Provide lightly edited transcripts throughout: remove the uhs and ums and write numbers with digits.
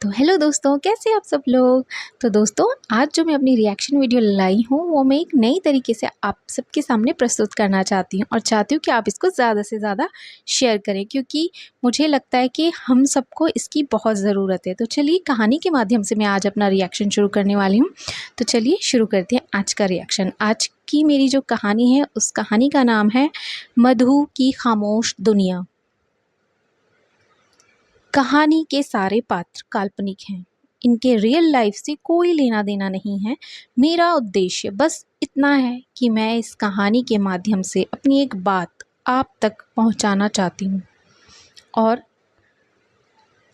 तो हेलो दोस्तों, कैसे आप सब लोग। तो दोस्तों, आज जो मैं अपनी रिएक्शन वीडियो लाई हूँ वो मैं एक नई तरीके से आप सबके सामने प्रस्तुत करना चाहती हूँ और चाहती हूँ कि आप इसको ज़्यादा से ज़्यादा शेयर करें, क्योंकि मुझे लगता है कि हम सबको इसकी बहुत ज़रूरत है। तो चलिए, कहानी के माध्यम से मैं आज अपना रिएक्शन शुरू करने वाली हूँ। तो चलिए शुरू करते हैं आज का रिएक्शन। आज की मेरी जो कहानी है उस कहानी का नाम है मधु की खामोश दुनिया। कहानी के सारे पात्र काल्पनिक हैं, इनके रियल लाइफ से कोई लेना देना नहीं है। मेरा उद्देश्य बस इतना है कि मैं इस कहानी के माध्यम से अपनी एक बात आप तक पहुंचाना चाहती हूं और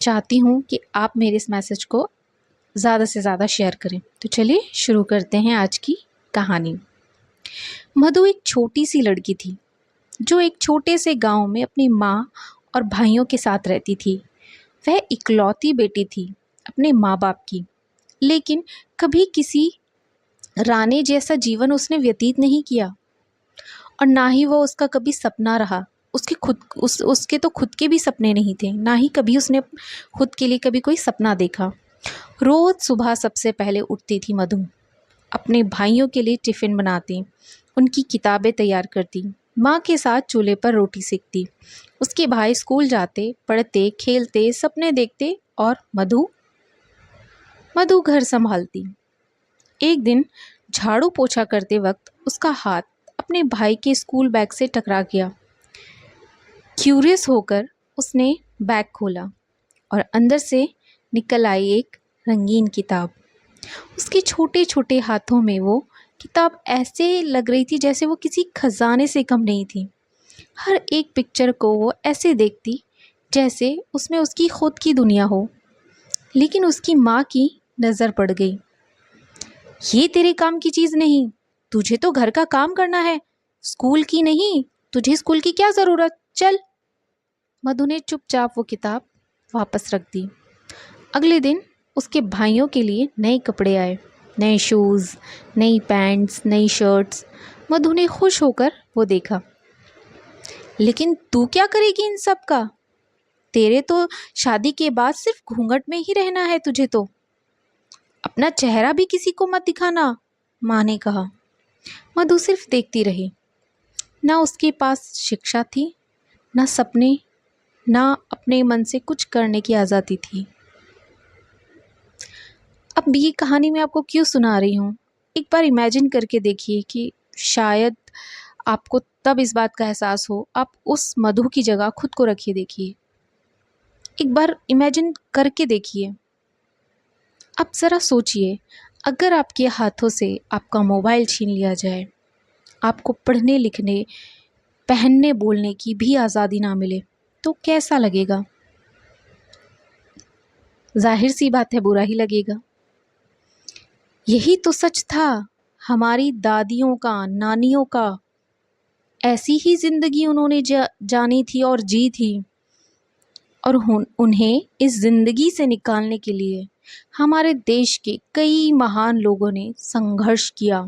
चाहती हूं कि आप मेरे इस मैसेज को ज़्यादा से ज़्यादा शेयर करें। तो चलिए शुरू करते हैं आज की कहानी। मधु एक छोटी सी लड़की थी जो एक छोटे से गांव में अपनी माँ और भाइयों के साथ रहती थी। वह इकलौती बेटी थी अपने माँ बाप की, लेकिन कभी किसी रानी जैसा जीवन उसने व्यतीत नहीं किया और ना ही वो उसका कभी सपना रहा। उसके तो खुद के भी सपने नहीं थे, ना ही कभी उसने खुद के लिए कभी कोई सपना देखा। रोज़ सुबह सबसे पहले उठती थी मधु, अपने भाइयों के लिए टिफ़िन बनाती, उनकी किताबें तैयार करती, माँ के साथ चूल्हे पर रोटी सेकती। उसके भाई स्कूल जाते, पढ़ते, खेलते, सपने देखते और मधु घर संभालती। एक दिन झाड़ू पोछा करते वक्त उसका हाथ अपने भाई के स्कूल बैग से टकरा गया। क्यूरियस होकर उसने बैग खोला और अंदर से निकल आई एक रंगीन किताब। उसके छोटे छोटे हाथों में वो किताब ऐसे लग रही थी जैसे वो किसी खजाने से कम नहीं थी। हर एक पिक्चर को वो ऐसे देखती जैसे उसमें उसकी खुद की दुनिया हो। लेकिन उसकी माँ की नज़र पड़ गई। ये तेरे काम की चीज़ नहीं, तुझे तो घर का काम करना है, स्कूल की नहीं। तुझे स्कूल की क्या ज़रूरत, चल। मधु ने चुपचाप वो किताब वापस रख दी। अगले दिन उसके भाइयों के लिए नए कपड़े आए, नए शूज़, नई पैंट्स, नई शर्ट्स। मधु ने खुश होकर वो देखा। लेकिन तू क्या करेगी इन सब का? तेरे तो शादी के बाद सिर्फ घूंघट में ही रहना है तुझे तो। अपना चेहरा भी किसी को मत दिखाना, माँ ने कहा। मधु सिर्फ देखती रही। ना उसके पास शिक्षा थी, ना सपने, ना अपने मन से कुछ करने की आज़ादी थी। अब ये कहानी मैं आपको क्यों सुना रही हूँ, एक बार इमेजिन करके देखिए कि शायद आपको तब इस बात का एहसास हो। आप उस मधु की जगह खुद को रखिए, देखिए, एक बार इमेजिन करके देखिए। अब ज़रा सोचिए, अगर आपके हाथों से आपका मोबाइल छीन लिया जाए, आपको पढ़ने लिखने, पहनने बोलने की भी आज़ादी ना मिले, तो कैसा लगेगा? जाहिर सी बात है, बुरा ही लगेगा। यही तो सच था हमारी दादियों का, नानियों का। ऐसी ही ज़िंदगी उन्होंने जानी थी और जी थी। और उन्हें इस ज़िंदगी से निकालने के लिए हमारे देश के कई महान लोगों ने संघर्ष किया।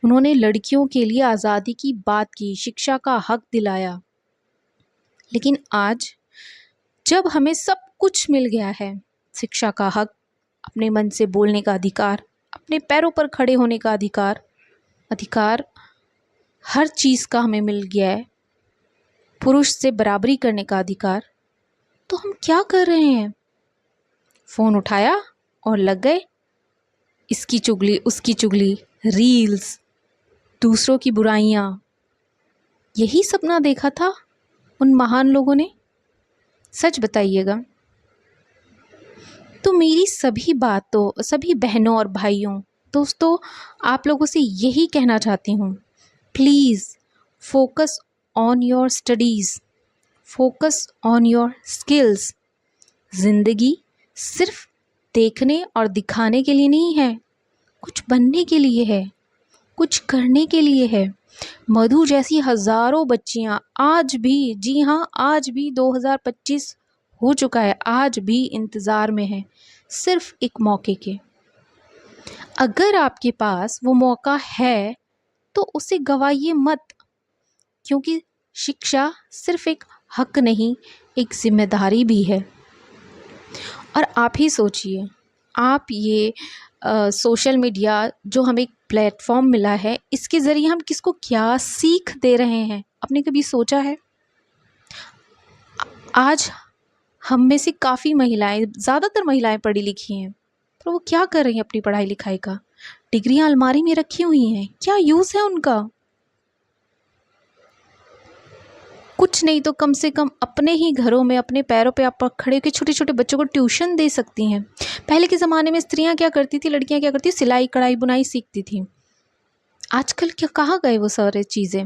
उन्होंने लड़कियों के लिए आज़ादी की बात की, शिक्षा का हक दिलाया। लेकिन आज जब हमें सब कुछ मिल गया है, शिक्षा का हक, अपने मन से बोलने का अधिकार, अपने पैरों पर खड़े होने का अधिकार हर चीज़ का हमें मिल गया है, पुरुष से बराबरी करने का अधिकार, तो हम क्या कर रहे हैं? फ़ोन उठाया और लग गए इसकी चुगली, उसकी चुगली, रील्स, दूसरों की बुराइयाँ। यही सपना देखा था उन महान लोगों ने? सच बताइएगा। तो मेरी सभी बहनों और भाइयों, दोस्तों, आप लोगों से यही कहना चाहती हूँ, please focus on your studies, focus on your skills. ज़िंदगी सिर्फ देखने और दिखाने के लिए नहीं है, कुछ बनने के लिए है, कुछ करने के लिए है। मधु जैसी हज़ारों बच्चियाँ आज भी, जी हाँ, आज भी 2025 हो चुका है, आज भी इंतज़ार में है सिर्फ एक मौके के। अगर आपके पास वो मौका है तो उसे गवाइए मत, क्योंकि शिक्षा सिर्फ एक हक नहीं, एक जिम्मेदारी भी है। और आप ही सोचिए, आप ये सोशल मीडिया जो हमें एक प्लेटफॉर्म मिला है, इसके ज़रिए हम किसको क्या सीख दे रहे हैं, आपने कभी सोचा है? आज हम में से काफ़ी महिलाएं, ज़्यादातर महिलाएं पढ़ी लिखी हैं, पर वो क्या कर रही हैं अपनी पढ़ाई लिखाई का? डिग्रियां अलमारी में रखी हुई हैं, क्या यूज़ है उनका? कुछ नहीं तो कम से कम अपने ही घरों में अपने पैरों पे आप खड़े होकर छोटे छोटे बच्चों को ट्यूशन दे सकती हैं। पहले के ज़माने में स्त्रियां क्या करती थी, लड़कियां क्या करती, सिलाई कढ़ाई बुनाई सीखती थी। आजकल क्या, कहाँ गए वो सारे चीज़ें?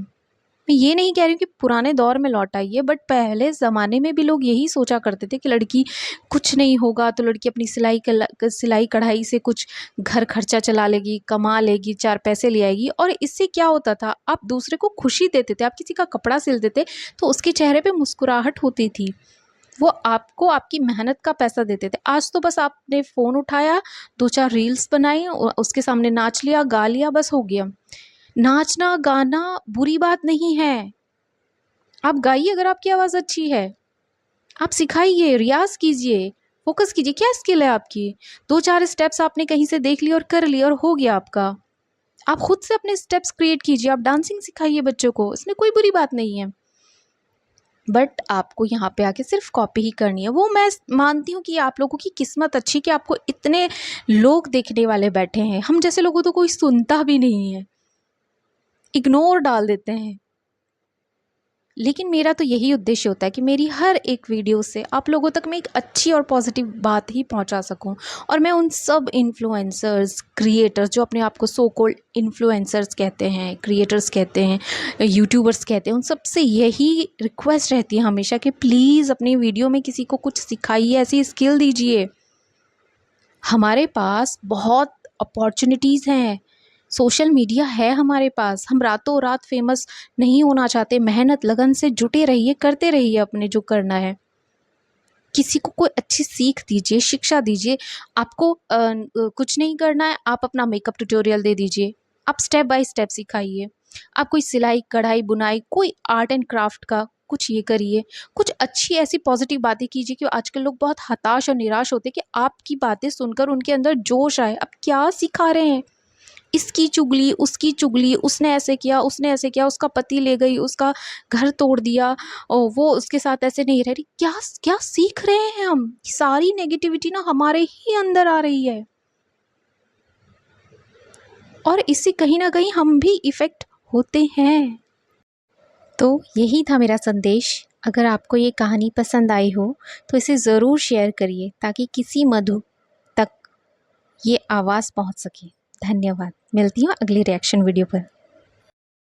मैं ये नहीं कह रही हूँ कि पुराने दौर में लौट आइए, बट पहले ज़माने में भी लोग यही सोचा करते थे कि लड़की कुछ नहीं होगा तो लड़की अपनी सिलाई कढ़ाई से कुछ घर खर्चा चला लेगी, कमा लेगी, 4 पैसे ले आएगी। और इससे क्या होता था, आप दूसरे को खुशी देते थे, आप किसी का कपड़ा सिल देते तो उसके चेहरे पे मुस्कुराहट होती थी, वो आपको आपकी मेहनत का पैसा देते थे। आज तो बस आपने फ़ोन उठाया, 2-4 रील्स बनाई, उसके सामने नाच लिया, गा लिया, बस हो गया। नाचना गाना बुरी बात नहीं है, आप गाइए अगर आपकी आवाज़ अच्छी है, आप सिखाइए, रियाज़ कीजिए, फ़ोकस कीजिए, क्या स्किल है आपकी? 2-4 स्टेप्स आपने कहीं से देख लिए और कर लिए और हो गया आपका। आप खुद से अपने स्टेप्स क्रिएट कीजिए, आप डांसिंग सिखाइए बच्चों को, इसमें कोई बुरी बात नहीं है। बट आपको यहाँ पे आके सिर्फ कॉपी ही करनी है। वो मैं मानती हूँ कि आप लोगों की किस्मत अच्छी कि आपको इतने लोग देखने वाले बैठे हैं, हम जैसे लोगों तो कोई सुनता भी नहीं है, इग्नोर डाल देते हैं। लेकिन मेरा तो यही उद्देश्य होता है कि मेरी हर एक वीडियो से आप लोगों तक मैं एक अच्छी और पॉजिटिव बात ही पहुंचा सकूं। और मैं उन सब इन्फ्लुएंसर्स, क्रिएटर्स, जो अपने आप को सो कॉल्ड इन्फ्लुएंसर्स कहते हैं, क्रिएटर्स कहते हैं, यूट्यूबर्स कहते हैं, उन सब से यही रिक्वेस्ट रहती है हमेशा कि प्लीज़ अपनी वीडियो में किसी को कुछ सिखाइए, ऐसी स्किल दीजिए। हमारे पास बहुत अपॉर्चुनिटीज़ हैं, सोशल मीडिया है हमारे पास, हम रातों रात फेमस नहीं होना चाहते, मेहनत लगन से जुटे रहिए, करते रहिए अपने जो करना है। किसी को कोई अच्छी सीख दीजिए, शिक्षा दीजिए। आपको कुछ नहीं करना है, आप अपना मेकअप ट्यूटोरियल दे दीजिए, आप स्टेप बाय स्टेप सिखाइए। आप कोई सिलाई कढ़ाई बुनाई, कोई आर्ट एंड क्राफ्ट का कुछ ये करिए, कुछ अच्छी ऐसी पॉजिटिव बातें कीजिए कि आजकल लोग बहुत हताश और निराश होते हैं कि आपकी बातें सुनकर उनके अंदर जोश आए। आप क्या सिखा रहे हैं? इसकी चुगली, उसकी चुगली, उसने ऐसे किया, उसने ऐसे किया, उसका पति ले गई, उसका घर तोड़ दिया, और वो उसके साथ ऐसे नहीं रह रही। क्या क्या सीख रहे हैं हम? सारी नेगेटिविटी ना हमारे ही अंदर आ रही है और इससे कहीं ना कहीं हम भी इफ़ेक्ट होते हैं। तो यही था मेरा संदेश। अगर आपको ये कहानी पसंद आई हो तो इसे ज़रूर शेयर करिए ताकि किसी मधु तक ये आवाज़ पहुंच सके। धन्यवाद। मिलती हूँ अगली रिएक्शन वीडियो पर।